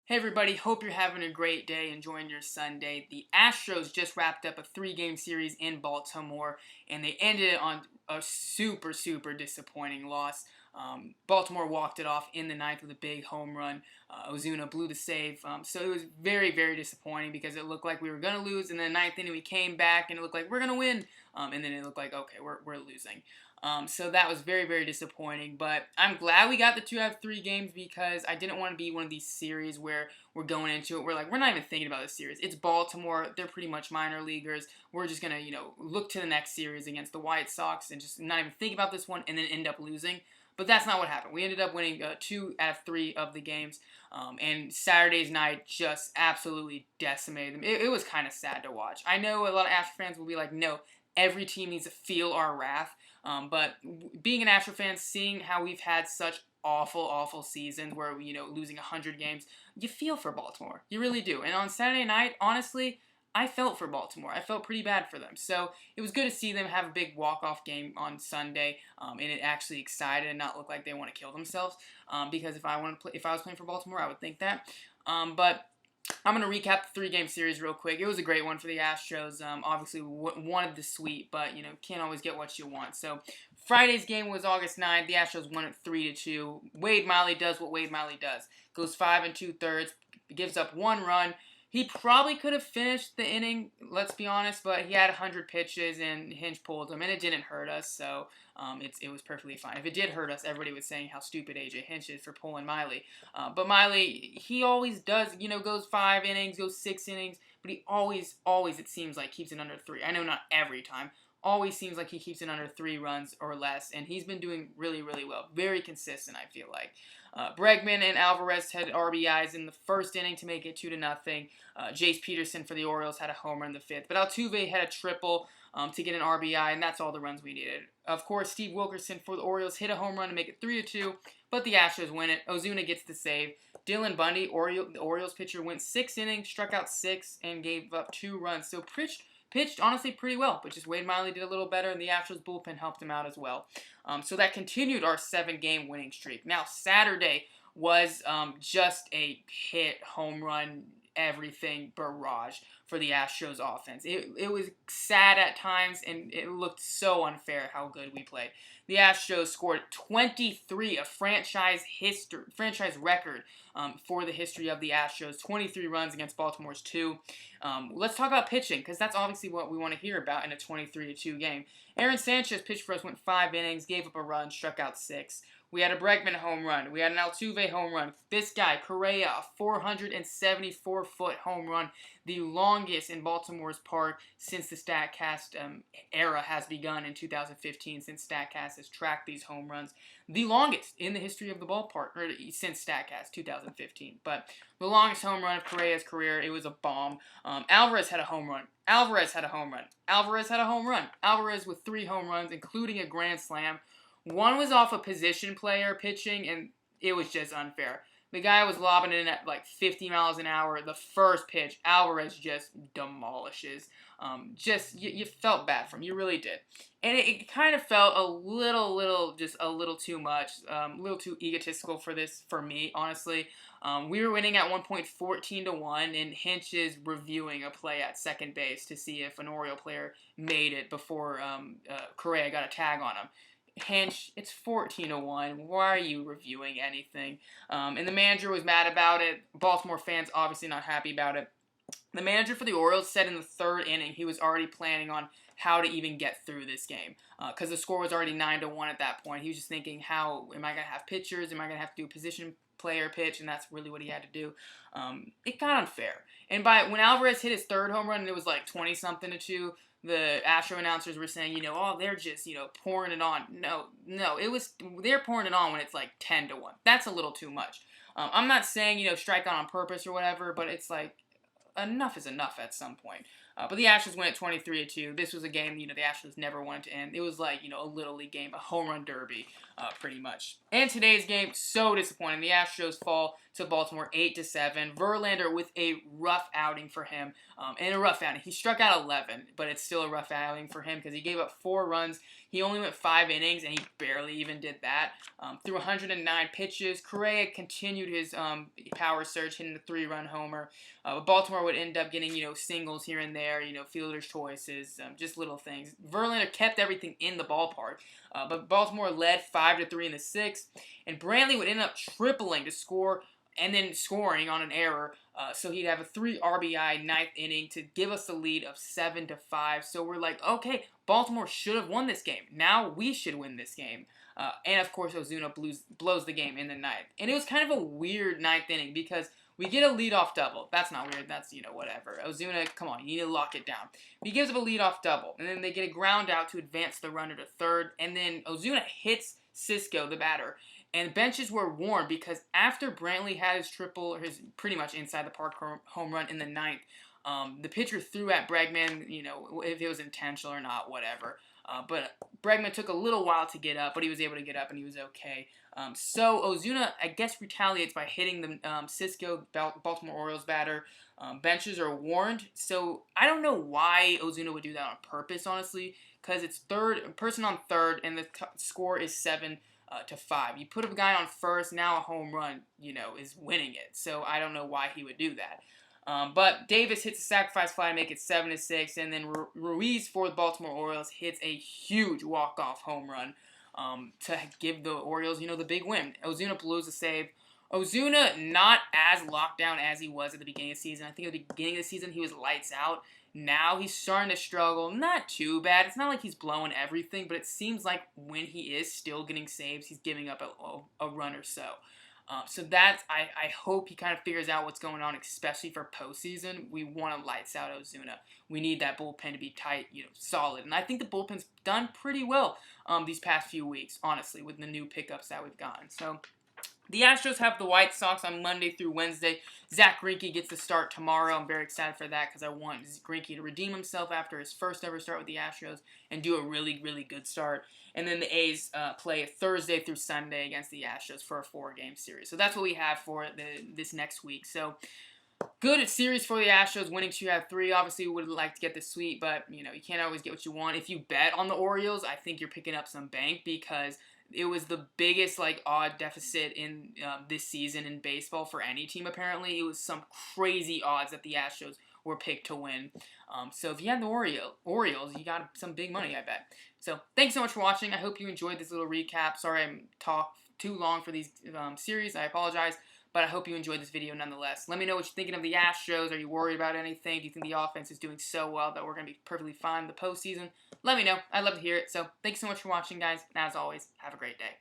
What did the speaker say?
Hey everybody, hope you're having a great day, enjoying your Sunday. The Astros just wrapped up a 3-game series in Baltimore, and they ended it on a super disappointing loss. Baltimore walked it off in the ninth with a big home run. Ozuna blew the save, so it was very disappointing because it looked like we were going to lose, and then the ninth inning we came back and it looked like we're going to win, and then it looked like, okay, we're losing. So that was very disappointing, but I'm glad we got the 2 out of 3 games because I didn't want to be one of these series where we're going into it. We're not even thinking about this series. It's Baltimore. They're pretty much minor leaguers. We're just going to, look to the next series against the White Sox and just not even think about this one and then end up losing. But that's not what happened. We ended up winning 2 out of 3 of the games, and Saturday's night just absolutely decimated them. It was kind of sad to watch. I know a lot of Astros fans will be like, no, every team needs to feel our wrath. But being an Astros fan, seeing how we've had such awful seasons where losing 100 games, you feel for Baltimore. You really do. And on Saturday night, honestly, I felt for Baltimore. I felt pretty bad for them. So it was good to see them have a big walk-off game on Sunday, and it actually excited and not look like they want to kill themselves. Because if I was playing for Baltimore, I would think that. But I'm going to recap the 3-game series real quick. It was a great one for the Astros. Obviously, wanted the sweep, but, can't always get what you want. So, Friday's game was August 9th. The Astros won it 3-2. Wade Miley does what Wade Miley does. Goes 5 2/3, gives up 1 run. He probably could have finished the inning, let's be honest, but he had 100 pitches and Hinch pulled him, and it didn't hurt us, so it was perfectly fine. If it did hurt us, everybody was saying how stupid A.J. Hinch is for pulling Miley. But Miley, he always does, goes 5 innings, goes 6 innings, but he always, it seems like, keeps it under 3. I know not every time. Always seems like he keeps it under 3 runs or less, and he's been doing really well. Very consistent, I feel like. Bregman and Alvarez had RBIs in the first inning to make it 2-0. Jace Peterson for the Orioles had a homer in the 5th, but Altuve had a triple to get an RBI, and that's all the runs we needed. Of course, Steve Wilkerson for the Orioles hit a home run to make it 3-2, but the Astros win it. Ozuna gets the save. Dylan Bundy, the Orioles pitcher, went 6 innings, struck out 6, and gave up 2 runs. So pitched honestly pretty well, but just Wade Miley did a little better, and the Astros bullpen helped him out as well. So that continued our 7-game winning streak. Now, Saturday was just a hit, home run, everything barrage for the Astros offense. It was sad at times, and it looked so unfair how good we played. The Astros scored 23, a franchise record for the history of the Astros. 23 runs against Baltimore's 2. Let's talk about pitching, because that's obviously what we want to hear about in a 23-2 game. Aaron Sanchez pitched for us, went 5 innings, gave up a run, struck out 6. We had a Bregman home run. We had an Altuve home run. This guy, Correa, a 474-foot home run, the longest in Baltimore's park since the StatCast era has begun in 2015, since StatCast has tracked these home runs. The longest in the history of the ballpark, or since StatCast, 2015. But the longest home run of Correa's career, it was a bomb. Alvarez had a home run. Alvarez with 3 home runs, including a grand slam. One was off a position player pitching, and it was just unfair. The guy was lobbing it in at like 50 miles an hour. The first pitch, Alvarez just demolishes. You felt bad for him. You really did. And it kind of felt a little too much, a little too egotistical for me, honestly. We were winning at one point 14-1, and Hinch is reviewing a play at second base to see if an Oriole player made it before Correa got a tag on him. Hinch, it's 14-1. Why are you reviewing anything? And the manager was mad about it. Baltimore fans obviously not happy about it. The manager for the Orioles said in the 3rd inning he was already planning on how to even get through this game because the score was already 9-1 at that point. He was just thinking, how am I going to have pitchers? Am I going to have to do a position player pitch? And that's really what he had to do. It got unfair. And when Alvarez hit his 3rd home run and it was like 20-something-2, the Astro announcers were saying, they're just, pouring it on. No, they're pouring it on when it's like 10-1. That's a little too much. I'm not saying, strike out on purpose or whatever, but it's like, enough is enough at some point. But the Astros win at 23-2. This was a game, the Astros never wanted to end. It was like, a Little League game, a home run derby. pretty much. And today's game, so disappointing. The Astros fall to Baltimore 8-7. Verlander with a rough outing for him. And a rough outing. He struck out 11, but it's still a rough outing for him because he gave up 4 runs. He only went 5 innings, and he barely even did that. Threw 109 pitches. Correa continued his power surge, hitting the 3-run homer. Baltimore would end up getting, singles here and there, fielder's choices, just little things. Verlander kept everything in the ballpark, but Baltimore led 5-3 in the 6th, and Brantley would end up tripling to score and then scoring on an error. So he'd have a 3 RBI 9th inning to give us the lead of 7-5. So we're like, okay, Baltimore should have won this game. Now we should win this game. And of course, Ozuna blows the game in the 9th. And it was kind of a weird 9th inning because we get a leadoff double. That's not weird. That's, whatever. Ozuna, come on, you need to lock it down. He gives up a leadoff double. And then they get a ground out to advance the runner to third. And then Ozuna hits Cisco, the batter. And benches were warm because after Brantley had his triple, or his pretty much inside the park home run in the 9th, the pitcher threw at Bregman, if it was intentional or not, whatever. But Bregman took a little while to get up, but he was able to get up and he was okay. So Ozuna, I guess, retaliates by hitting the Cisco Baltimore Orioles batter. Benches are warned, so I don't know why Ozuna would do that on purpose, honestly, because it's person on third, and the score is 7-5. You put a guy on first, now a home run, is winning it. So I don't know why he would do that. But Davis hits a sacrifice fly to make it 7-6, and then Ruiz for the Baltimore Orioles hits a huge walk-off home run to give the Orioles, the big win. Ozuna blows a save. Ozuna not as locked down as he was at the beginning of the season. I think at the beginning of the season he was lights out. Now he's starting to struggle. Not too bad. It's not like he's blowing everything, but it seems like when he is still getting saves, he's giving up a run or so. So that's, I hope he kind of figures out what's going on, especially for postseason. We want to lights out Ozuna. We need that bullpen to be tight, solid. And I think the bullpen's done pretty well these past few weeks, honestly, with the new pickups that we've gotten. So the Astros have the White Sox on Monday through Wednesday. Zach Greinke gets the start tomorrow. I'm very excited for that because I want Greinke to redeem himself after his first ever start with the Astros and do a really, really good start. And then the A's play Thursday through Sunday against the Astros for a 4-game series. So that's what we have for this next week. So good series for the Astros, winning 2 out of 3. Obviously, we would like to get the sweep, but you can't always get what you want. If you bet on the Orioles, I think you're picking up some bank because it was the biggest odd deficit in this season in baseball for any team. Apparently, it was some crazy odds that the Astros were picked to win. So if you had the Orioles, you got some big money, I bet. So thanks so much for watching. I hope you enjoyed this little recap. Sorry I talked too long for these series. I apologize. But I hope you enjoyed this video nonetheless. Let me know what you're thinking of the Astros. Are you worried about anything? Do you think the offense is doing so well that we're going to be perfectly fine in the postseason? Let me know. I'd love to hear it. So thanks so much for watching, guys. And as always, have a great day.